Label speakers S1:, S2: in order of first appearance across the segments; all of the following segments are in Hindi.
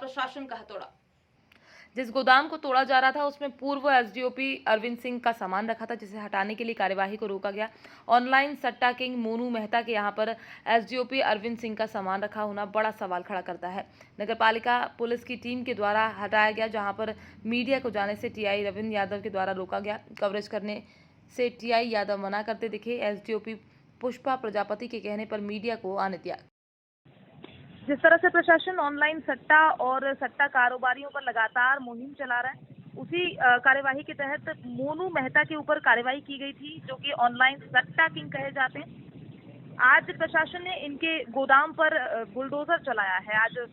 S1: प्रशासन का हथौड़ा। जिस गोदाम को तोड़ा जा रहा था उसमें पूर्व एसडीओपी अरविंद सिंह का सामान रखा था, जिसे हटाने के लिए कार्यवाही को रोका गया। ऑनलाइन सट्टा किंग मोनू मेहता के यहां पर एसडीओपी अरविंद सिंह का सामान रखा होना बड़ा सवाल खड़ा करता है। नगरपालिका पुलिस की टीम के द्वारा हटाया गया, जहां पर मीडिया को जाने से टीआई रविंद्र यादव के द्वारा रोका गया। कवरेज करने से टीआई यादव मना करते दिखे। एसडीओपी पुष्पा प्रजापति के कहने पर मीडिया को आने दिया। जिस तरह से प्रशासन ऑनलाइन सट्टा और सट्टा कारोबारियों पर लगातार मुहिम चला रहा है, उसी कार्यवाही के तहत मोनू मेहता के ऊपर कार्यवाही की गई थी, जो कि ऑनलाइन सट्टा किंग कहे जाते हैं। आज प्रशासन ने इनके गोदाम पर बुलडोजर चलाया है। आज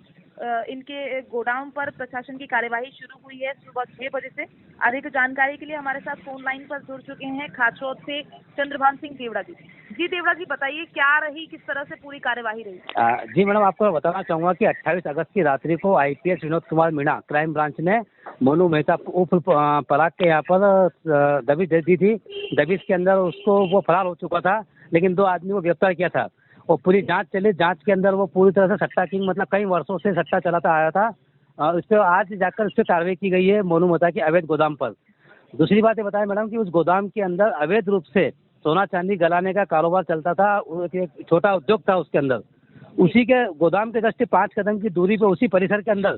S1: इनके गोदाम पर प्रशासन की कार्यवाही शुरू हुई है सुबह 6 बजे से। अधिक जानकारी के लिए हमारे साथ फोन लाइन पर जुड़ चुके हैं खाचौद से चंद्रभान सिंह देवड़ा जी। जी देवड़ा जी, बताइए क्या रही, किस तरह से पूरी कार्यवाही रही?
S2: जी मैडम, आपको बताना चाहूँगा कि 28 अगस्त की रात्रि को IPS Vinod Kumar Meena crime branch ने मोनू मेहता उर्फ पराग के यहाँ पर दबिश दे दी थी। दबिश के अंदर उसको वो फरार हो चुका था, लेकिन 2 आदमी को गिरफ्तार किया था और पूरी जांच चली। जांच के अंदर वो पूरी तरह से सट्टा किंग, मतलब कई वर्षों से सट्टा चलाता आया था। उस पर आज जाकर उस पर कार्रवाई की गई है मोनू मेहता के अवैध गोदाम पर। दूसरी बात ये बताएं मैडम कि उस गोदाम के अंदर अवैध रूप से सोना चांदी गलाने का कारोबार चलता था। एक छोटा उद्योग था उसके अंदर। उसी के गोदाम के जस्ट 5 कदम की दूरी पे उसी परिसर के अंदर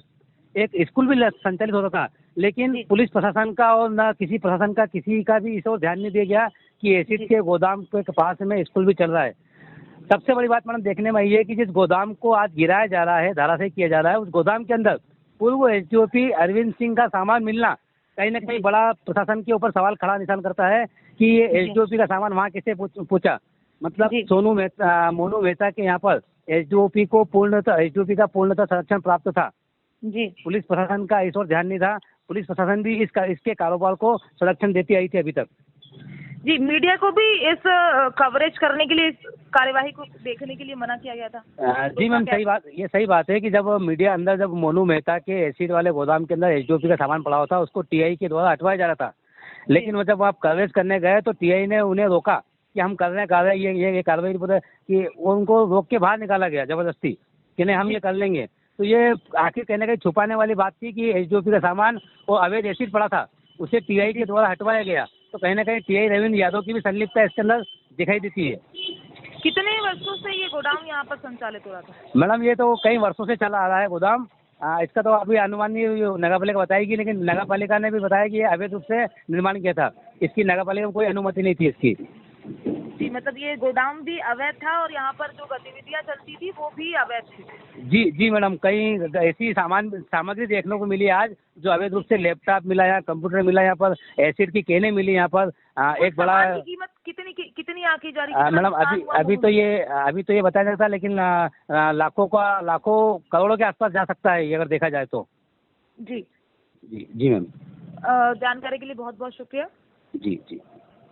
S2: एक स्कूल भी संचालित होता था, लेकिन पुलिस प्रशासन का और न किसी प्रशासन का किसी का भी इस ओर ध्यान नहीं दिया गया कि एसिड के गोदाम के पास में स्कूल भी चल रहा है। सबसे बड़ी बात मैडम देखने में ये है कि जिस गोदाम को आज गिराया जा रहा है, धराशायी किया जा रहा है, उस गोदाम के अंदर पूर्व एसडीओपी अरविंद सिंह का सामान मिलना कहीं ना कहीं बड़ा प्रशासन के ऊपर सवाल खड़ा निशान करता है कि ये एसडीओपी का सामान वहाँ कैसे पहुंचा। मतलब मोनू मेहता के यहाँ पर एसडीओपी का पूर्णतः संरक्षण प्राप्त था। जी, पुलिस प्रशासन का इस ओर ध्यान नहीं था। पुलिस प्रशासन भी इसके कारोबार को संरक्षण देती आई थी अभी तक।
S1: जी, मीडिया को भी इस कवरेज करने के लिए, इस कार्यवाही को देखने के लिए मना किया गया था।
S2: जी मैम, सही बात है कि जब मीडिया अंदर, जब मोनू मेहता के एसिड वाले गोदाम के अंदर एसडीओपी का सामान पड़ा होता, उसको टीआई के द्वारा हटवाया जा रहा था। लेकिन जब आप कवरेज करने गए तो टीआई ने उन्हें रोका कि हम कर रहे हैं ये कार्रवाई कि उनको रोक के बाहर निकाला गया जबरदस्ती कि नहीं हम ये कर लेंगे। तो ये आखिर कहने का छुपाने वाली बात थी कि एसडीओपी का सामान और अवैध एसिड पड़ा था, उसे टीआई के द्वारा हटवाया गया। तो कहीं ना कहीं टीआई रविंद्र यादव की भी संलिप्तता इसके अंदर दिखाई देती है।
S1: कितने वर्षों से ये गोदाम यहाँ पर संचालित हो रहा था?
S2: मैडम ये तो कई वर्षों से चला आ रहा है गोदाम। इसका तो अभी अनुमान नगर पालिका बताएगी, लेकिन नगर पालिका ने भी बताया कि ये अवैध रूप से निर्माण किया था। इसकी नगर पालिका में कोई अनुमति नहीं थी इसकी।
S1: जी, मतलब ये गोदाम भी अवैध था और यहाँ पर जो गतिविधियाँ चलती थी वो भी अवैध थी।
S2: जी मैडम, कई ऐसी सामग्री देखने को मिली आज जो अवैध रूप से। लैपटॉप मिला, यहाँ कंप्यूटर मिला, यहाँ पर एसिड की केने मिली, यहाँ पर एक बड़ा।
S1: कीमत कितनी आकी जा रही है
S2: मैडम? अभी तो ये बताया जाता है, लेकिन लाखों करोड़ों के आसपास जा सकता है ये अगर देखा जाए तो।
S1: जी
S2: जी मैम,
S1: जानकारी के लिए बहुत बहुत शुक्रिया।
S2: जी।